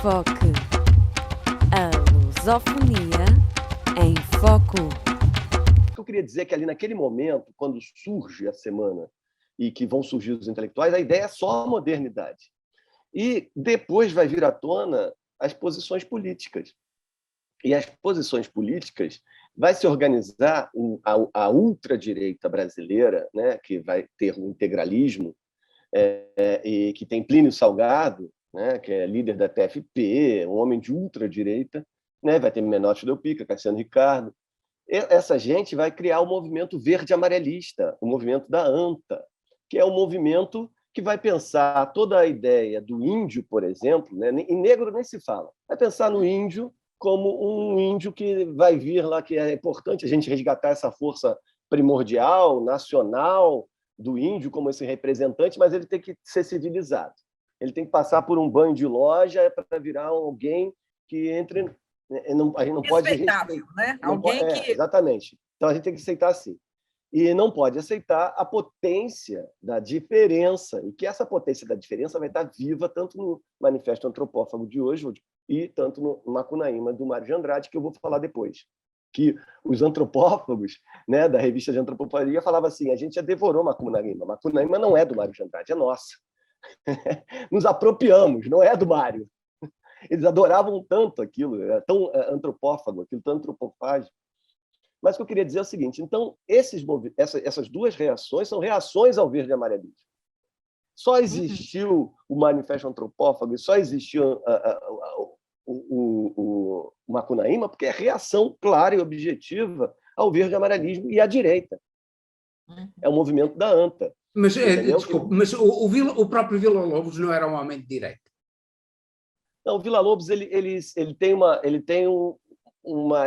Foque. A lusofonia em foco. O que eu queria dizer é que ali naquele momento, quando surge a semana e que vão surgir os intelectuais, a ideia é só a modernidade. E depois vai vir à tona as posições políticas. E as posições políticas vai se organizar a ultradireita brasileira, né, que vai ter o integralismo, e que tem Plínio Salgado, né, que é líder da TFP, um homem de ultradireita, né, vai ter Menotti Del Pica, Cassiano Ricardo. Essa gente vai criar o movimento verde-amarelista, o movimento da ANTA, que é um movimento que vai pensar toda a ideia do índio, por exemplo, né? Em negro nem se fala, vai pensar no índio como um índio que vai vir lá, que é importante a gente resgatar essa força primordial, nacional, do índio como esse representante, mas ele tem que ser civilizado. Ele tem que passar por um banho de loja para virar alguém que entre. A gente não pode. Respeitável, né? Alguém que. Exatamente. Então a gente tem que aceitar assim. E não pode aceitar a potência da diferença, e que essa potência da diferença vai estar viva tanto no Manifesto Antropófago de hoje e tanto no Macunaíma, do Mário de Andrade, que eu vou falar depois. Que os antropófagos, né, da revista de antropofagia falavam assim: a gente já devorou Macunaíma. Macunaíma não é do Mário de Andrade, é nossa. Nos apropriamos, não é do Mário. Eles adoravam tanto aquilo, era tão antropófago, aquilo tão antropofágico. Mas o que eu queria dizer é o seguinte: então, essas duas reações são reações ao verde e amarelismo. Só existiu o Manifesto Antropófago e só existiu o Macunaíma porque é reação clara e objetiva ao verde e amarelismo e à direita. É o movimento da ANTA. Mas, desculpe, mas o próprio Villa-Lobos não era um homem de direita? Não, o Villa-Lobos ele tem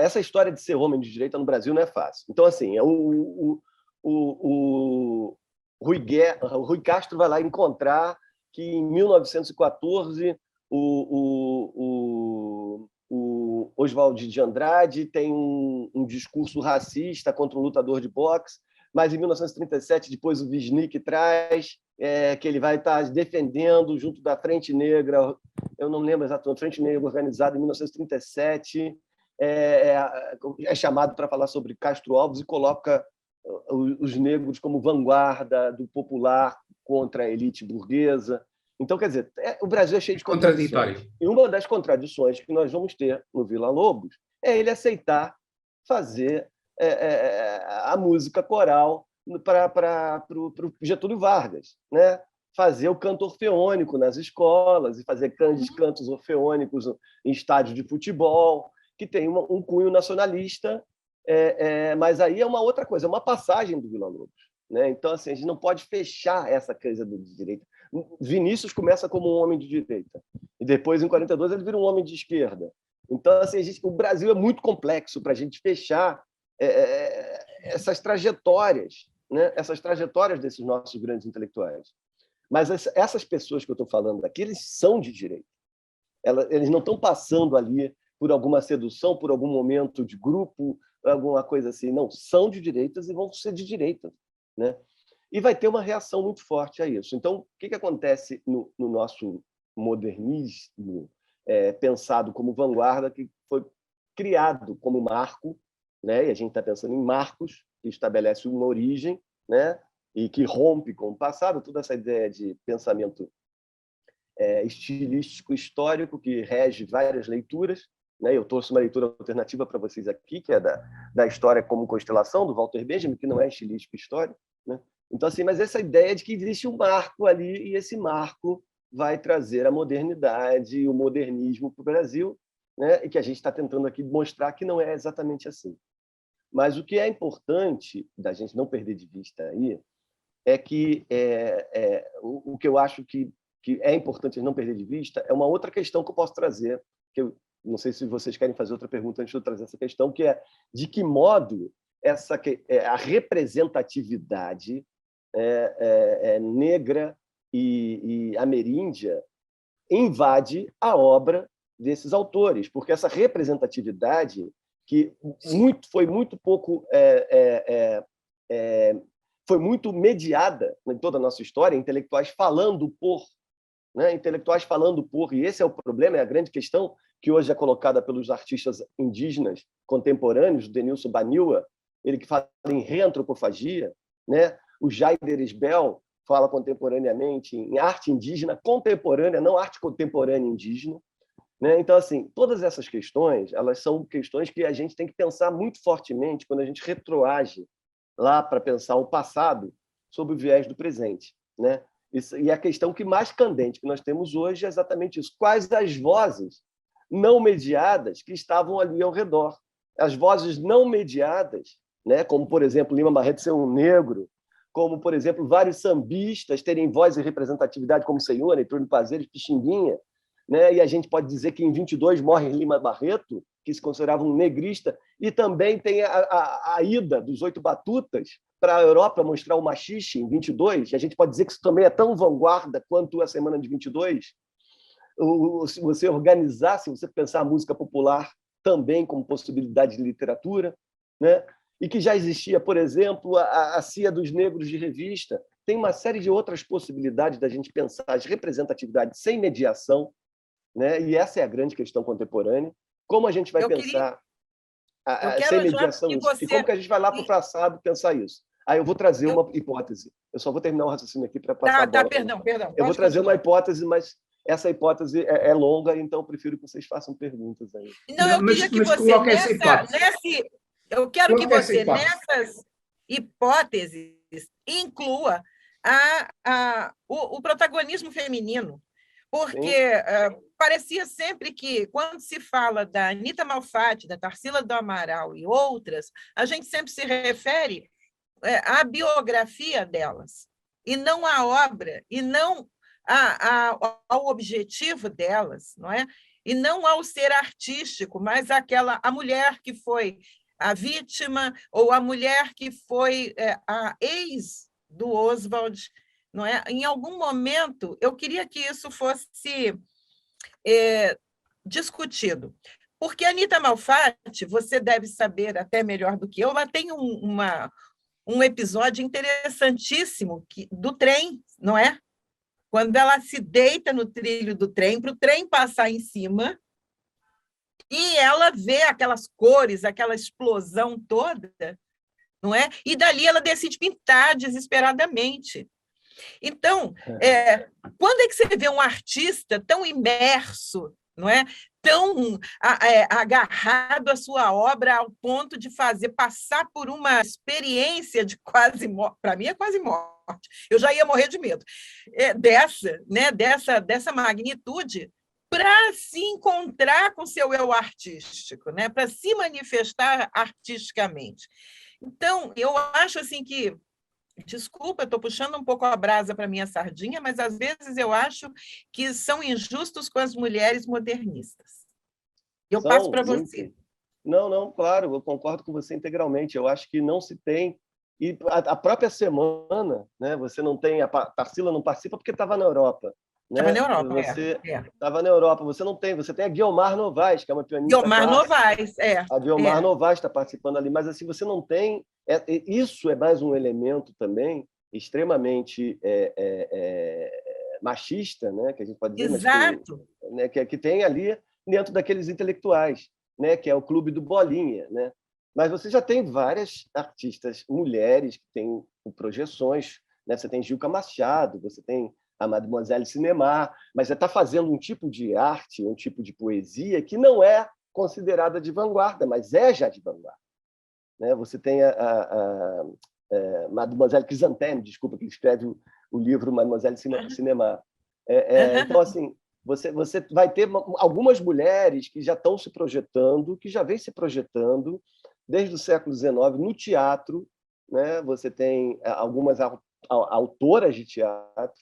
essa história de ser homem de direita no Brasil não é fácil. Então, assim, o Rui Castro vai lá encontrar que, em 1914, o Oswald de Andrade tem um discurso racista contra um lutador de boxe, mas, em 1937, depois o Wisnik traz que ele vai estar defendendo, junto da Frente Negra, eu não lembro exatamente, Frente Negra organizada em 1937, é chamado para falar sobre Castro Alves e coloca os negros como vanguarda do popular contra a elite burguesa. Então, quer dizer, o Brasil é cheio de contradições. E uma das contradições que nós vamos ter no Villa-Lobos é ele aceitar fazer a música coral para o Getúlio Vargas, né? Fazer o canto orfeônico nas escolas e fazer cantos orfeônicos em estádios de futebol, que tem um cunho nacionalista, mas aí é uma outra coisa, é uma passagem do Villa-Lobos, né? Então, assim, a gente não pode fechar essa coisa de direita. Vinícius começa como um homem de direita, e depois, em 42, ele vira um homem de esquerda. Então, assim, o Brasil é muito complexo para a gente fechar essas trajetórias, né? Essas trajetórias desses nossos grandes intelectuais. Mas essas pessoas que eu estou falando aqui, eles são de direita. Eles não estão passando ali por alguma sedução, por algum momento de grupo, alguma coisa assim. Não, são de direitas e vão ser de direita, né? E vai ter uma reação muito forte a isso. Então, o que acontece no nosso modernismo pensado como vanguarda, que foi criado como marco, né? E a gente está pensando em marcos, que estabelece uma origem, né? E que rompe com o passado, toda essa ideia de pensamento estilístico histórico que rege várias leituras, né? Eu trouxe uma leitura alternativa para vocês aqui, que é da história como constelação, do Walter Benjamin, que não é estilístico histórico, né? Então, assim, mas essa ideia de que existe um marco ali, e esse marco vai trazer a modernidade e o modernismo para o Brasil, né? E que a gente está tentando aqui mostrar que não é exatamente assim. Mas o que é importante da gente não perder de vista aí é que o que eu acho que é importante não perder de vista é uma outra questão que eu posso trazer, que eu não sei se vocês querem fazer outra pergunta antes de eu trazer essa questão, que é de que modo a representatividade negra e ameríndia invade a obra desses autores, porque essa representatividade que foi muito pouco foi muito mediada em toda a nossa história, intelectuais falando por né? Intelectuais falando por, e esse é o problema, é a grande questão que hoje é colocada pelos artistas indígenas contemporâneos, o Denilson Baniwa, ele que fala em reantropofagia, né? O Jaider Isbel fala contemporaneamente em arte indígena contemporânea, não arte contemporânea indígena, né? Então, assim, todas essas questões, elas são questões que a gente tem que pensar muito fortemente quando a gente retroage lá para pensar o passado sob o viés do presente, né? E a questão que mais candente que nós temos hoje é exatamente isso. Quais as vozes não mediadas que estavam ali ao redor? As vozes não mediadas, né? Como, por exemplo, Lima Barreto ser um negro, como, por exemplo, vários sambistas terem voz e representatividade, como Seiúna, Túlio Pazeres, Pixinguinha, né? E a gente pode dizer que em 22 morre Lima Barreto, que se considerava um negrista, e também tem a ida dos 8 batutas para a Europa mostrar o machixe em 22, e a gente pode dizer que isso também é tão vanguarda quanto a Semana de 22. Se você organizar, se você pensar a música popular também como possibilidade de literatura, né? E que já existia, por exemplo, a Cia dos Negros de revista. Tem uma série de outras possibilidades da gente pensar as representatividades sem mediação, né? E essa é a grande questão contemporânea. Como a gente vai pensar sem mediação isso? E como que a gente vai lá para o passado pensar isso? Aí eu vou trazer uma hipótese. Eu só vou terminar o raciocínio aqui para passar a bola. Perdão. Eu vou trazer uma hipótese, mas essa hipótese é longa, então eu prefiro que vocês façam perguntas aí. Não, eu queria que você, nessas hipóteses, inclua o protagonismo feminino. Porque parecia sempre que, quando se fala da Anita Malfatti, da Tarsila do Amaral e outras, a gente sempre se refere à biografia delas, e não à obra, e não ao objetivo delas, não é? E não ao ser artístico, mas a mulher que foi a vítima, ou a mulher que foi a ex do Oswald, não é? Em algum momento, eu queria que isso fosse discutido. Porque a Anita Malfatti, você deve saber até melhor do que eu, ela tem um episódio interessantíssimo do trem, não é? Quando ela se deita no trilho do trem, para o trem passar em cima, e ela vê aquelas cores, aquela explosão toda, não é? E dali ela decide pintar desesperadamente. Então, quando é que você vê um artista tão imerso, não é? Tão agarrado à sua obra ao ponto de fazer passar por uma experiência de quase morte? Para mim é quase morte. Eu já ia morrer de medo. Dessa magnitude, para se encontrar com seu eu artístico, né? Para se manifestar artisticamente. Então, eu acho assim que, desculpa, eu estou puxando um pouco a brasa para a minha sardinha, mas às vezes eu acho que são injustos com as mulheres modernistas. Eu passo para você. Não, claro, eu concordo com você integralmente. Eu acho que não se tem. E a própria semana, né, você não tem. A Tarsila não participa porque estava na Europa. Estava na Europa, Você estava na Europa, você não tem. Você tem a Guiomar Novaes, que é uma pianista. Guiomar Novaes, A Guiomar Novaes está participando ali, mas assim, você não tem. Isso é mais um elemento também extremamente machista, né, que a gente pode dizer. Exato. Mas que tem ali dentro daqueles intelectuais, né, que é o Clube do Bolinha, né? Mas você já tem várias artistas mulheres que têm projeções, né? Você tem Gilca Machado, você tem a Mademoiselle Cinemar, mas você está fazendo um tipo de arte, um tipo de poesia que não é considerada de vanguarda, mas é já de vanguarda, né? Você tem a Mademoiselle Crisanteme, desculpa, que escreve o livro Mademoiselle Cinemar. Então, assim, você vai ter algumas mulheres que já estão se projetando, que já vêm se projetando desde o século XIX no teatro, né? Você tem algumas autoras de teatro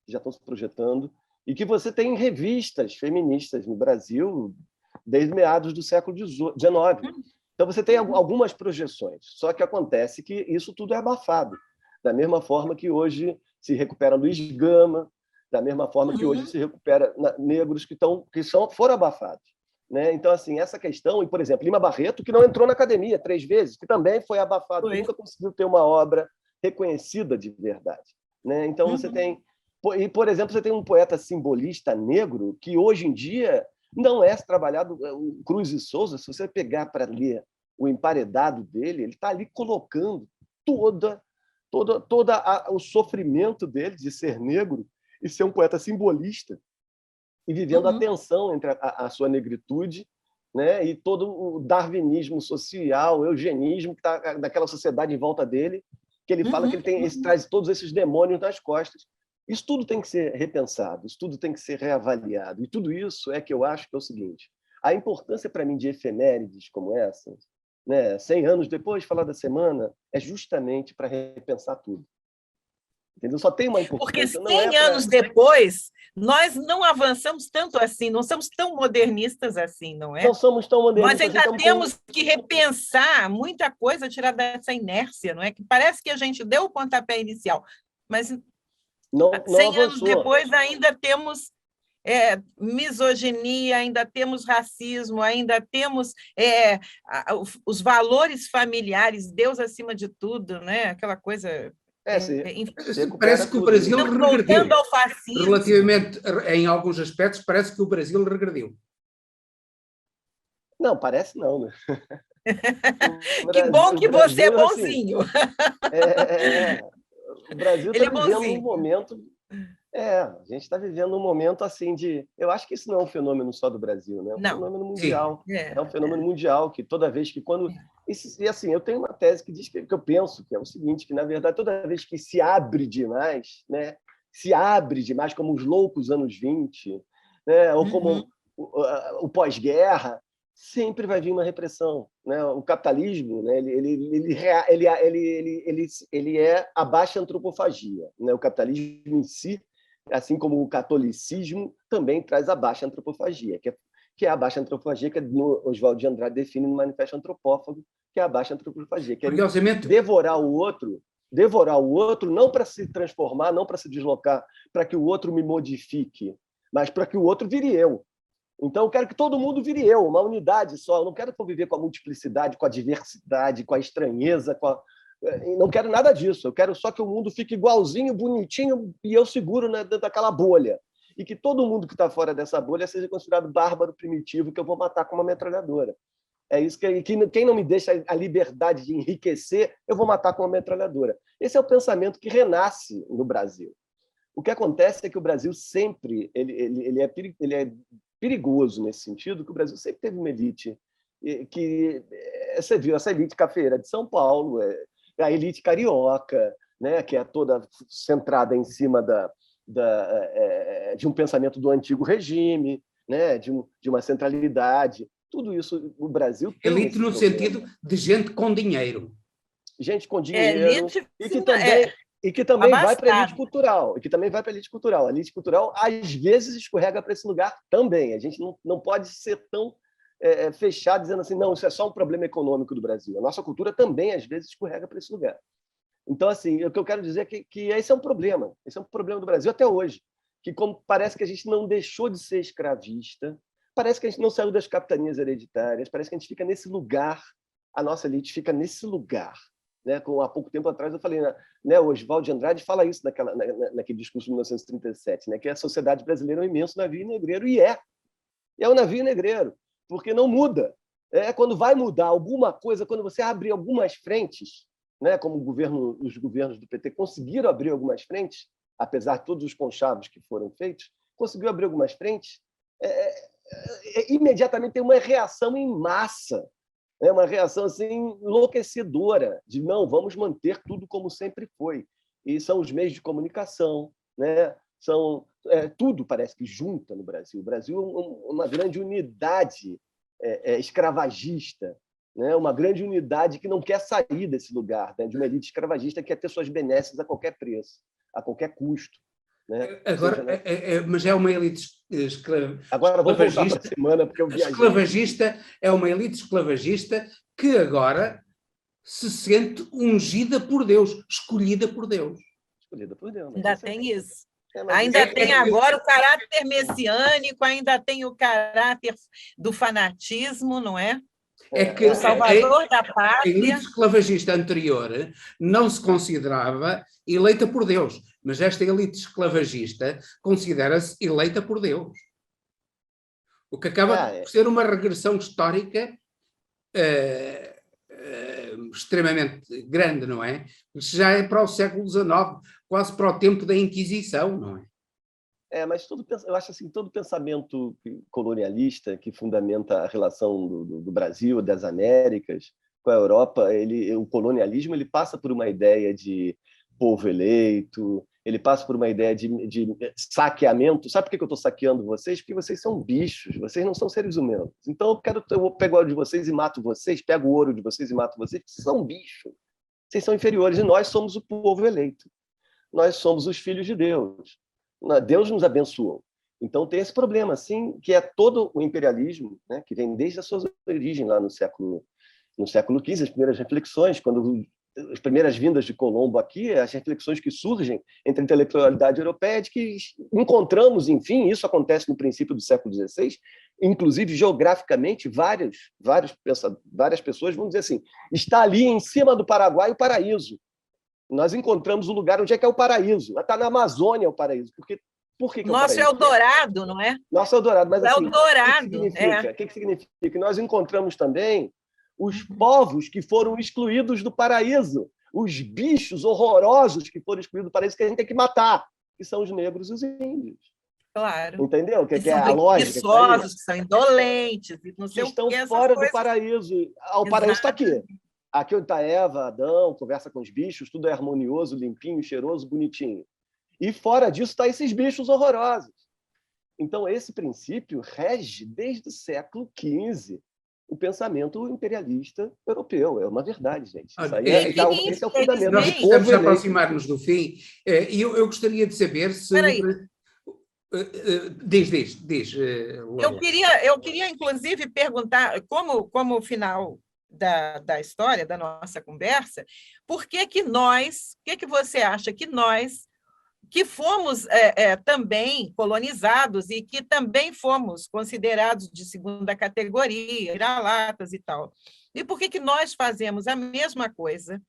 que já estão se projetando, e que você tem revistas feministas no Brasil desde meados do século XIX. Então, você tem algumas projeções, só que acontece que isso tudo é abafado, da mesma forma que hoje se recupera Luiz Gama, da mesma forma que hoje se recupera negros que foram abafados, né? Então, assim, essa questão, e, por exemplo, Lima Barreto, que não entrou na academia 3 vezes, que também foi abafado, nunca conseguiu ter uma obra reconhecida de verdade, né? Então, você tem E, por exemplo, você tem um poeta simbolista negro que, hoje em dia, não é trabalhado. O Cruz e Souza, se você pegar para ler o emparedado dele, ele está ali colocando o sofrimento dele de ser negro e ser um poeta simbolista e vivendo a tensão entre a sua negritude, né, e todo o darwinismo social, o eugenismo que está daquela sociedade em volta dele, que ele fala que ele traz todos esses demônios nas costas. Isso tudo tem que ser repensado, isso tudo tem que ser reavaliado. E tudo isso é que eu acho que é o seguinte: a importância para mim de efemérides como essa, né, 100 anos depois de falar da semana, é justamente para repensar tudo. Entendeu? Só tem uma importância. Porque 100 anos depois, nós não avançamos tanto assim, não somos tão modernistas assim, não é? Não somos tão modernistas. Nós ainda temos que repensar muita coisa, tirar dessa inércia, não é? Que parece que a gente deu o pontapé inicial, mas 100 anos depois ainda temos misoginia, ainda temos racismo, ainda temos os valores familiares, Deus acima de tudo, né? Aquela coisa... parece que o Brasil regrediu. Ao fascismo. Relativamente, em alguns aspectos, parece que o Brasil regrediu. Não, parece não, né? Que bom que você é bonzinho. O Brasil está vivendo um momento... a gente está vivendo um momento assim de... Eu acho que isso não é um fenômeno só do Brasil, né? É um fenômeno mundial. É um fenômeno mundial que toda vez que quando... E assim, eu tenho uma tese que diz que eu penso que é o seguinte, que na verdade toda vez que se abre demais, né? Se abre demais, como os loucos anos 20, né? Ou como o pós-guerra, sempre vai vir uma repressão, né? O capitalismo, né? Ele é a baixa antropofagia, né? O capitalismo em si, assim como o catolicismo, também traz a baixa antropofagia, que é a baixa antropofagia que Oswald de Andrade define no Manifesto Antropófago, que é a baixa antropofagia, que é devorar o outro não para se transformar, não para se deslocar, para que o outro me modifique, mas para que o outro vire eu. Então, eu quero que todo mundo vire eu, uma unidade só. Eu não quero conviver com a multiplicidade, com a diversidade, com a estranheza, não quero nada disso. Eu quero só que o mundo fique igualzinho, bonitinho, e eu seguro dentro daquela bolha. E que todo mundo que está fora dessa bolha seja considerado bárbaro, primitivo, que eu vou matar com uma metralhadora. É isso que quem não me deixa a liberdade de enriquecer, eu vou matar com uma metralhadora. Esse é o pensamento que renasce no Brasil. O que acontece é que o Brasil sempre ele é perigoso nesse sentido, que o Brasil sempre teve uma elite que você viu essa elite cafeira de São Paulo, a elite carioca, né, que é toda centrada em cima de um pensamento do antigo regime, né, de uma centralidade. Tudo isso o Brasil tem. Elite no sentido de gente com dinheiro. Gente com dinheiro e que também vai para a elite cultural. A elite cultural, às vezes, escorrega para esse lugar também. A gente não pode ser tão fechado dizendo assim, não, isso é só um problema econômico do Brasil. A nossa cultura também, às vezes, escorrega para esse lugar. Então, assim, o que eu quero dizer é que esse é um problema. Esse é um problema do Brasil até hoje. Que como parece que a gente não deixou de ser escravista, parece que a gente não saiu das capitanias hereditárias, parece que a gente fica nesse lugar, a nossa elite fica nesse lugar. Né? Há pouco tempo atrás eu falei, né, o Oswald de Andrade fala isso naquele discurso de 1937, né, que a sociedade brasileira é um imenso navio negreiro, e é um navio negreiro, porque não muda. Quando vai mudar alguma coisa, quando você abrir algumas frentes, né, como os governos do PT conseguiram abrir algumas frentes, apesar de todos os conchavos que foram feitos, conseguiu abrir algumas frentes, imediatamente tem uma reação em massa, uma reação assim, enlouquecedora, de não, vamos manter tudo como sempre foi. E são os meios de comunicação, né? Tudo parece que junta no Brasil. O Brasil é uma grande unidade escravagista, né? Uma grande unidade que não quer sair desse lugar, né? De uma elite escravagista que quer ter suas benesses a qualquer preço, a qualquer custo. Né? Agora, mas é uma elite esclavagista. Agora vou voltar para a semana, porque eu viajei. Esclavagista é uma elite esclavagista que agora se sente ungida por Deus, escolhida por Deus. Escolhida por Deus. Ainda tem isso. Ainda tem agora o caráter messiânico, ainda tem o caráter do fanatismo, não é? É que O salvador da a pátria. elite esclavagista anterior não se considerava eleita por Deus, mas esta elite esclavagista considera-se eleita por Deus. O que acaba por ser uma regressão histórica extremamente grande, não é? Isso já é para o século XIX, quase para o tempo da Inquisição, não é? Mas eu acho assim, todo pensamento colonialista que fundamenta a relação do Brasil, das Américas, com a Europa, o colonialismo ele passa por uma ideia de povo eleito, ele passa por uma ideia de saqueamento. Sabe por que eu estou saqueando vocês? Porque vocês são bichos, vocês não são seres humanos. Então eu pego o ouro de vocês e mato vocês, pego o ouro de vocês e mato vocês, porque vocês são bichos. Vocês são inferiores e nós somos o povo eleito. Nós somos os filhos de Deus. Deus nos abençoou. Então tem esse problema, assim, que é todo o imperialismo, né, que vem desde as suas origens lá no século XV, as primeiras reflexões, as primeiras vindas de Colombo aqui, as reflexões que surgem entre a intelectualidade europeia, de que encontramos, enfim, isso acontece no princípio do século XVI, inclusive geograficamente, várias pessoas vão dizer assim, está ali em cima do Paraguai o paraíso. Nós encontramos o lugar onde é que é o paraíso. Está na Amazônia o paraíso. Por que é o Nosso paraíso? Eldorado, não é? Nosso Eldorado. Mas assim, Eldorado, o que significa? Nós encontramos também os povos que foram excluídos do paraíso, os bichos horrorosos que foram excluídos do paraíso que a gente tem que matar, que são os negros e os índios. Claro. Entendeu? Que é são a lógica. preguiçosos, que são indolentes, não sei que estão o que, fora coisas... do paraíso. O paraíso está aqui. Aqui onde está Eva, Adão, conversa com os bichos, tudo é harmonioso, limpinho, cheiroso, bonitinho. E fora disso está esses bichos horrorosos. Então, esse princípio rege desde o século XV o pensamento imperialista europeu. É uma verdade, gente. Isso aí esse é o fundamento. Nós estamos a aproximar-nos do fim e eu gostaria de saber se... Diz. Eu queria, inclusive, perguntar, como final da história, da nossa conversa, por que você acha que nós, que fomos também colonizados e que também fomos considerados de segunda categoria, vira-latas e tal, e por que nós fazemos a mesma coisa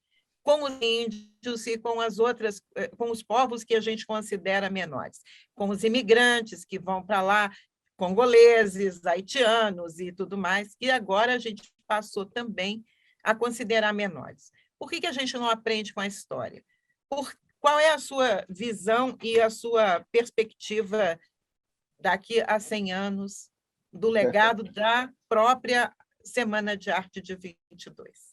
com os índios e com os povos que a gente considera menores, com os imigrantes que vão para lá, congoleses, haitianos e tudo mais, que agora a gente passou também a considerar menores. Por que a gente não aprende com a história? Qual é a sua visão e a sua perspectiva daqui a 100 anos do legado da própria Semana de Arte de 22?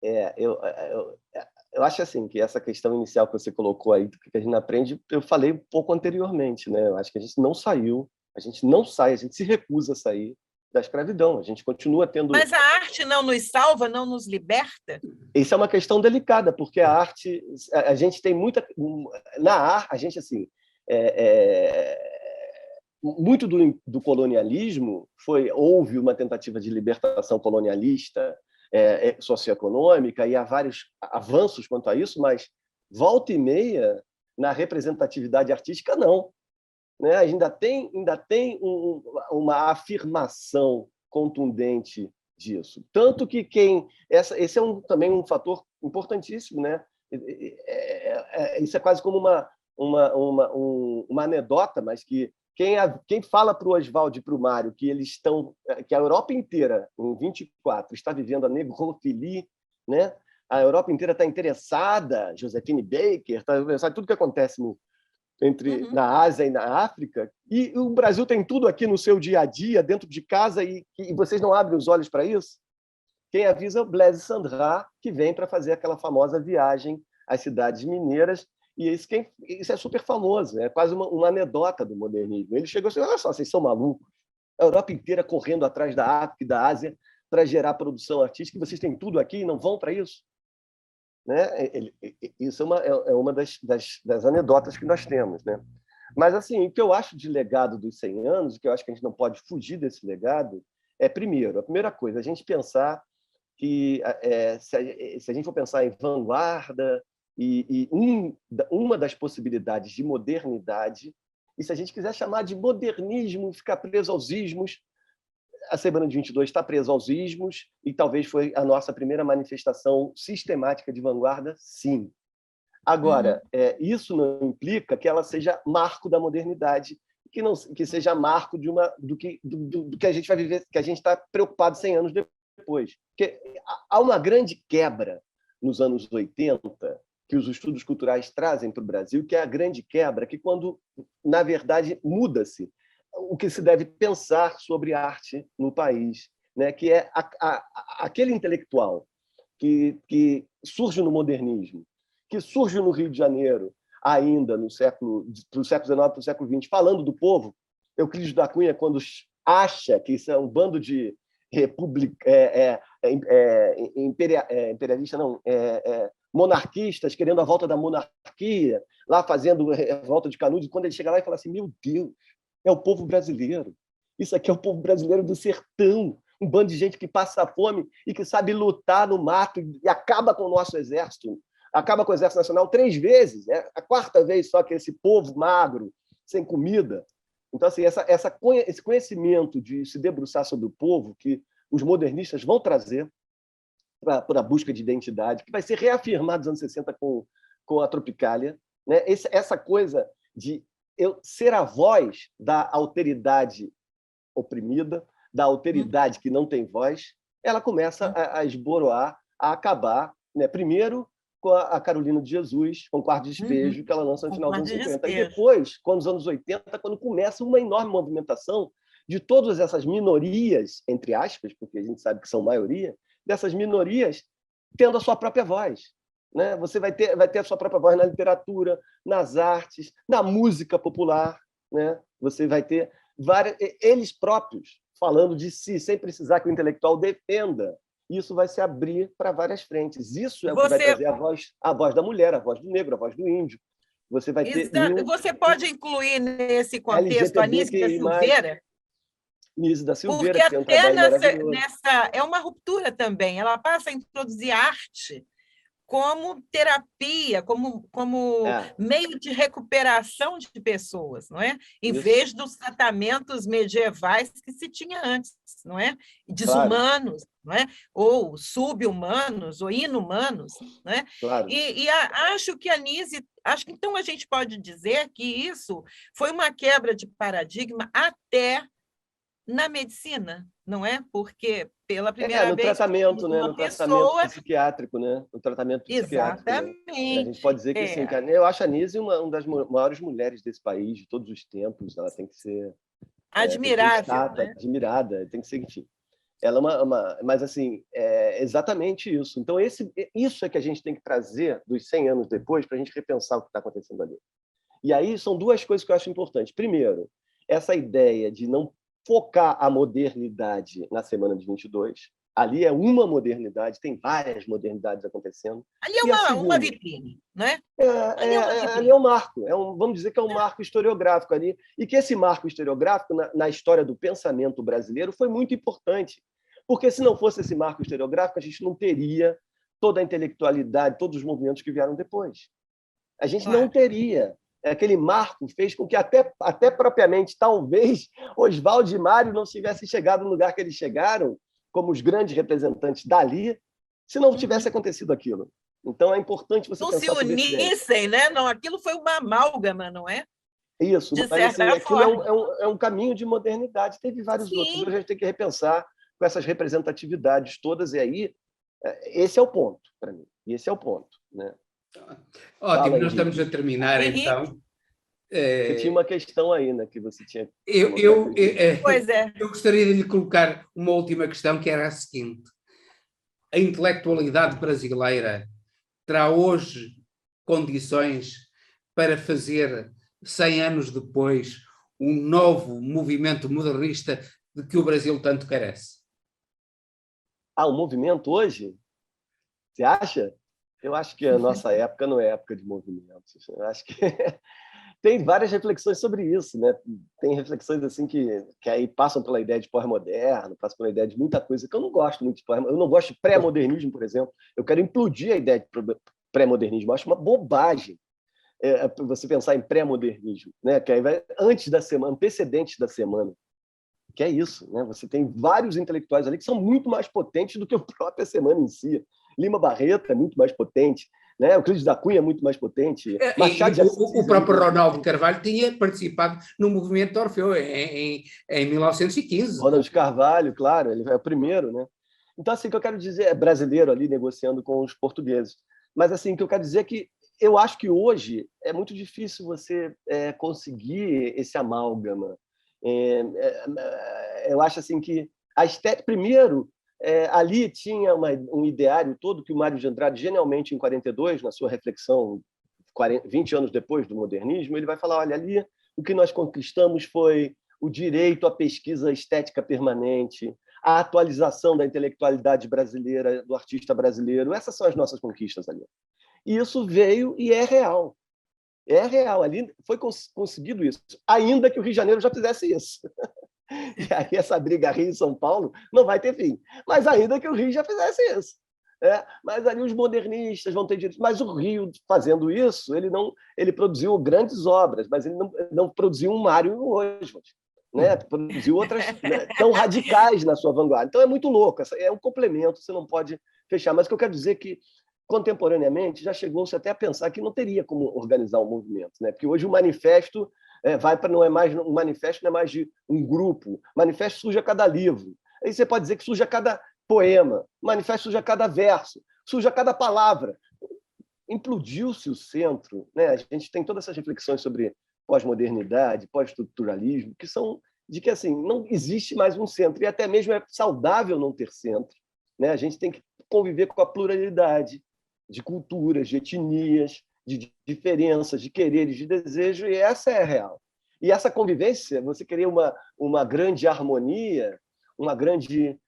Eu acho assim que essa questão inicial que você colocou aí, do que a gente aprende, eu falei um pouco anteriormente, né? Eu acho que a gente não saiu, a gente se recusa a sair da escravidão, a gente continua tendo... Mas a arte não nos salva, não nos liberta? Isso é uma questão delicada, porque a arte, a gente tem muita... Na arte, a gente, assim, muito do colonialismo houve uma tentativa de libertação colonialista, socioeconômica, e há vários avanços quanto a isso, mas volta e meia, na representatividade artística, não. Né? Ainda tem uma afirmação contundente disso. Tanto que esse é também um fator importantíssimo. Né? Isso é quase como uma anedota, mas que quem fala para o Oswaldo e para o Mário que que a Europa inteira, em 24, está vivendo a negrofilia, né? A Europa inteira está interessada, Josephine Baker, está interessada em tudo que acontece na Ásia e na África, e o Brasil tem tudo aqui no seu dia a dia, dentro de casa, e vocês não abrem os olhos para isso? Quem avisa é o Blaise Sandra, que vem para fazer aquela famosa viagem às cidades mineiras, e isso é super famoso, é quase uma anedota do modernismo. Ele chegou assim, olha só, vocês são malucos, a Europa inteira correndo atrás da África e da Ásia para gerar produção artística, e vocês têm tudo aqui e não vão para isso? Né? Isso é uma das anedotas que nós temos. Né? Mas, assim, o que eu acho de legado dos 100 anos, o que eu acho que a gente não pode fugir desse legado, a primeira coisa, a gente pensar que, se a gente for pensar em vanguarda, uma das possibilidades de modernidade, e se a gente quiser chamar de modernismo, ficar preso aos ismos, a Semana de 22 está presa aos ismos e talvez foi a nossa primeira manifestação sistemática de vanguarda, sim. Agora, isso não implica que ela seja marco da modernidade, que seja marco do que a gente vai viver, que a gente está preocupado 100 anos depois. Porque há uma grande quebra nos anos 80 que os estudos culturais trazem para o Brasil, que é a grande quebra, que quando, na verdade, muda-se o que se deve pensar sobre arte no país, né? Que é aquele intelectual que surge no modernismo, que surge no Rio de Janeiro, ainda do século XIX para o século XX, falando do povo. Euclides da Cunha, quando acha que isso é um bando de imperialista, não, monarquistas querendo a volta da monarquia, lá fazendo revolta de Canudos, e quando ele chega lá e fala assim, meu Deus, é o povo brasileiro. Isso aqui é o povo brasileiro do sertão, um bando de gente que passa fome e que sabe lutar no mato e acaba com o nosso exército, acaba com o Exército Nacional 3 vezes, a 4ª vez só que esse povo magro, sem comida. Então, assim, esse conhecimento de se debruçar sobre o povo que os modernistas vão trazer para a busca de identidade, que vai ser reafirmado nos anos 60 com a Tropicália, né? Essa coisa de eu ser a voz da alteridade oprimida, da alteridade que não tem voz, ela começa a esboroar, a acabar, né? Primeiro com a Carolina de Jesus, com o Quarto de Despejo, que ela lança no final dos anos 50. E depois, com os anos 80, quando começa uma enorme movimentação de todas essas minorias, entre aspas, porque a gente sabe que são maioria, dessas minorias tendo a sua própria voz. Né? Você vai ter a sua própria voz na literatura, nas artes, na música popular. Né? Você vai ter eles próprios falando de si, sem precisar que o intelectual defenda. Isso vai se abrir para várias frentes. Isso é o que vai trazer a voz da mulher, a voz do negro, a voz do índio. Você vai ter. Você pode incluir nesse contexto a Anísia da Silveira? Anísia da Silveira, porque que tem um trabalho nessa é uma ruptura também. Ela passa a introduzir arte como terapia, como meio de recuperação de pessoas, não é? Em vez dos tratamentos medievais que se tinha antes, não é? Desumanos, não é? Ou sub-humanos, ou inumanos, não é? Acho que acho que então a gente pode dizer que isso foi uma quebra de paradigma até na medicina, não é? Porque pela primeira no vez tratamento, né? No tratamento psiquiátrico, né? No tratamento psiquiátrico. Exatamente. Né? A gente pode dizer que sim. Eu acho a Anísia uma das maiores mulheres desse país de todos os tempos. Ela tem que ser admirável, né? Admirada, tem que ser, enfim. Ela é mas assim, é exatamente isso. Então isso é que a gente tem que trazer dos 100 anos depois para a gente repensar o que está acontecendo ali. E aí são 2 coisas que eu acho importantes. Primeiro, essa ideia de não focar a modernidade na Semana de 22. Ali é uma modernidade, tem várias modernidades acontecendo. Ali é uma vitrine, não é? Ali é um marco, vamos dizer que é um marco historiográfico ali, e que esse marco historiográfico, na história do pensamento brasileiro, foi muito importante, porque se não fosse esse marco historiográfico, a gente não teria toda a intelectualidade, todos os movimentos que vieram depois. A gente não teria. Aquele marco fez com que até propriamente, talvez, Oswaldo e Mário não tivessem chegado no lugar que eles chegaram, como os grandes representantes dali, se não tivesse acontecido aquilo. Então, é importante você pensar sobre isso. Não se unissem, né? Não, aquilo foi uma amálgama, não é? Isso, mas assim, aquilo é um caminho de modernidade. Teve vários outros. Então, a gente tem que repensar com essas representatividades todas, e aí, esse é o ponto, para mim. E esse é o ponto, né? Ótimo, nós estamos a terminar, então. Você tinha uma questão aí, né, que você tinha... Eu pois é. Eu gostaria de lhe colocar uma última questão, que era a seguinte. A intelectualidade brasileira terá hoje condições para fazer, 100 anos depois, um novo movimento modernista de que o Brasil tanto carece? Um movimento hoje? Você acha? Eu acho que a nossa época não é época de movimentos. Eu acho que tem várias reflexões sobre isso, né? Tem reflexões assim que aí passam pela ideia de pós-moderno, passam pela ideia de muita coisa que eu não gosto muito de pós-moderno. Eu não gosto de pré-modernismo, por exemplo. Eu quero implodir a ideia de pré-modernismo. Eu acho uma bobagem você pensar em pré-modernismo, né? Que aí vai antes da semana, antecedentes da semana. que é isso, né? Você tem vários intelectuais ali que são muito mais potentes do que a própria semana em si. Lima Barreto é muito mais potente, né? O Euclides da Cunha é muito mais potente. Machado de Assis o próprio Ronaldo Carvalho tinha participado no movimento de Orfeu em 1915. Ronaldo Carvalho, claro, ele é o primeiro, né? Então, assim, o que eu quero dizer é brasileiro ali negociando com os portugueses. Mas, assim, o que eu quero dizer é que eu acho que hoje é muito difícil você conseguir esse amálgama. Eu acho assim que a estética, primeiro, ali tinha um ideário todo que o Mário de Andrade, genialmente, em 42, na sua reflexão, 20 anos depois do modernismo, ele vai falar, olha, ali o que nós conquistamos foi o direito à pesquisa estética permanente, a atualização da intelectualidade brasileira, do artista brasileiro. Essas são as nossas conquistas ali. E isso veio e é real. É real. Ali foi conseguido isso, ainda que o Rio de Janeiro já fizesse isso. E aí essa briga Rio e São Paulo não vai ter fim. Mas ainda que o Rio já fizesse isso. Mas ali os modernistas vão ter direito. Mas o Rio, fazendo isso, ele produziu grandes obras, mas ele não produziu um Mário e um Oswald. Né? Produziu outras tão radicais na sua vanguarda. Então é muito louco. É um complemento, você não pode fechar. Mas o que eu quero dizer é que, contemporaneamente, já chegou-se até a pensar que não teria como organizar um movimento, né? Porque hoje o manifesto não é mais um manifesto, não é mais de um grupo. Manifesto surge a cada livro. Aí você pode dizer que surge a cada poema. Manifesto surge a cada verso. Surge a cada palavra. Implodiu-se o centro, né? A gente tem todas essas reflexões sobre pós-modernidade, pós-estruturalismo, que são de que assim não existe mais um centro e até mesmo é saudável não ter centro, né? A gente tem que conviver com a pluralidade de culturas, de etnias, de diferenças, de quereres, de desejo, e essa é a real. E essa convivência, você querer uma grande harmonia, uma grande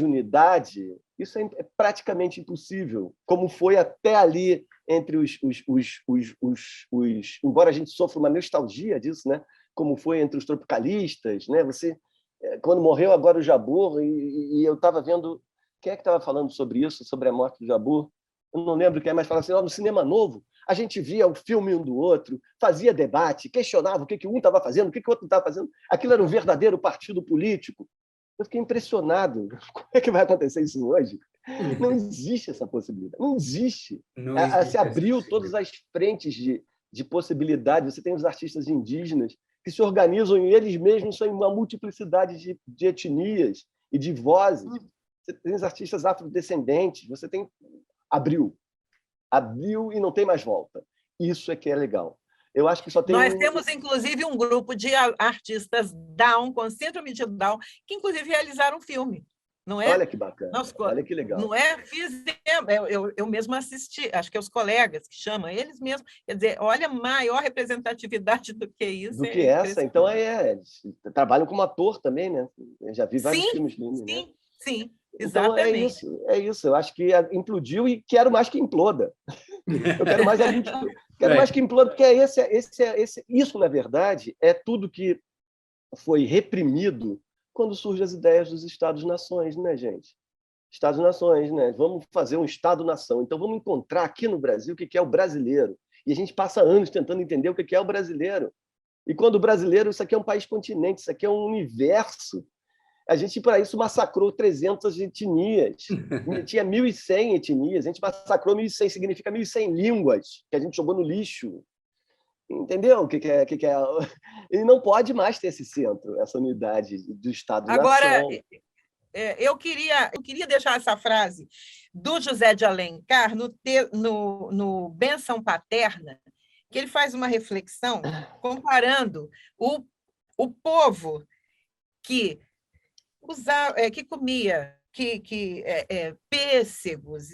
unidade, isso é praticamente impossível, como foi até ali entre embora a gente sofra uma nostalgia disso, né? Como foi entre os tropicalistas, né? Quando morreu agora o Jabor, e eu estava vendo quem é que estava falando sobre isso, sobre a morte do Jabor. Eu não lembro quem é, mas falava assim, no cinema novo, a gente via o filme um do outro, fazia debate, questionava o que um estava fazendo, o que o outro estava fazendo. Aquilo era um verdadeiro partido político. Eu fiquei impressionado. Como é que vai acontecer isso hoje? Não existe essa possibilidade. Não existe. Se abriu todas as frentes de possibilidade. Você tem os artistas indígenas que se organizam e eles mesmos são uma multiplicidade de etnias e de vozes. Você tem os artistas afrodescendentes. Você tem... Abriu e não tem mais volta. Isso é que é legal. Eu acho que só tem Nós temos, inclusive, um grupo de artistas Down, com síndrome de Down, que, inclusive, realizaram um filme. Não é? Olha que bacana. Olha que legal. Não é? Eu mesmo assisti, acho que é os colegas que chamam, eles mesmos. Quer dizer, olha, maior representatividade do que isso. Do que essa. Então, eles trabalham como ator também, né? Eu já vi vários filmes lindos, né? Sim. Então, Exatamente. É isso. Eu acho que implodiu e quero mais que imploda. Eu quero mais mais que imploda, porque isso, na verdade, é tudo que foi reprimido quando surgem as ideias dos Estados-nações, né, gente? Estados-nações, né? Vamos fazer um Estado-nação. Então, vamos encontrar aqui no Brasil o que é o brasileiro. E a gente passa anos tentando entender o que é o brasileiro. E quando o brasileiro, isso aqui é um país-continente, isso aqui é um universo. A gente, para isso, massacrou 300 etnias. Tinha 1.100 etnias. A gente massacrou 1.100, significa 1.100 línguas, que a gente jogou no lixo. Entendeu o que é? E não pode mais ter esse centro, essa unidade do Estado-nação. Agora, eu queria deixar essa frase do José de Alencar no Benção Paterna, que ele faz uma reflexão comparando o povo que comia pêssegos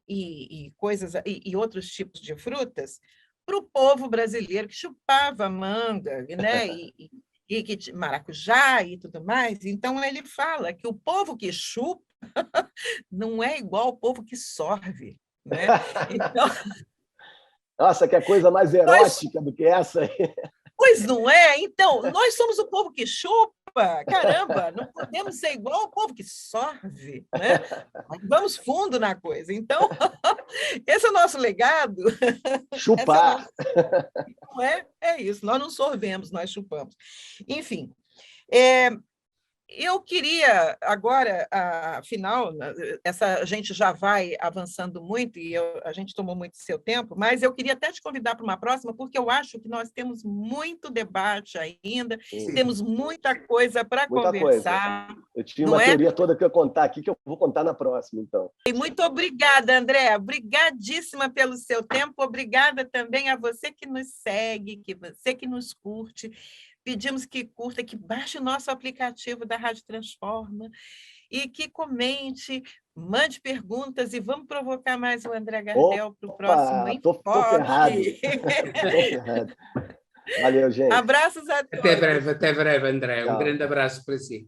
e coisas e outros tipos de frutas para o povo brasileiro que chupava manga, né? e que maracujá e tudo mais. Então ele fala que o povo que chupa não é igual ao povo que sorve, né? Então, nossa, que coisa mais erótica do que essa aí. Pois não é? Então, nós somos o povo que chupa, caramba, não podemos ser igual ao povo que sorve, né? Vamos fundo na coisa. Então, esse é o nosso legado. Chupar. Não é? É isso, nós não sorvemos, nós chupamos. Enfim, Eu queria agora, afinal, a gente já vai avançando muito e a gente tomou muito seu tempo, mas eu queria até te convidar para uma próxima, porque eu acho que nós temos muito debate ainda, temos muita coisa para conversar. Coisa. Eu tinha uma teoria toda que eu ia contar aqui, que eu vou contar na próxima, então. E muito obrigada, André. Obrigadíssima pelo seu tempo. Obrigada também a você que nos segue, que você que nos curte. Pedimos que curta, que baixe o nosso aplicativo da Rádio Transforma e que comente, mande perguntas e vamos provocar mais o André Gardel para o próximo Enfoque. Tô ferrado. Valeu, gente. Abraços a todos. Até breve, André. Um grande abraço para si.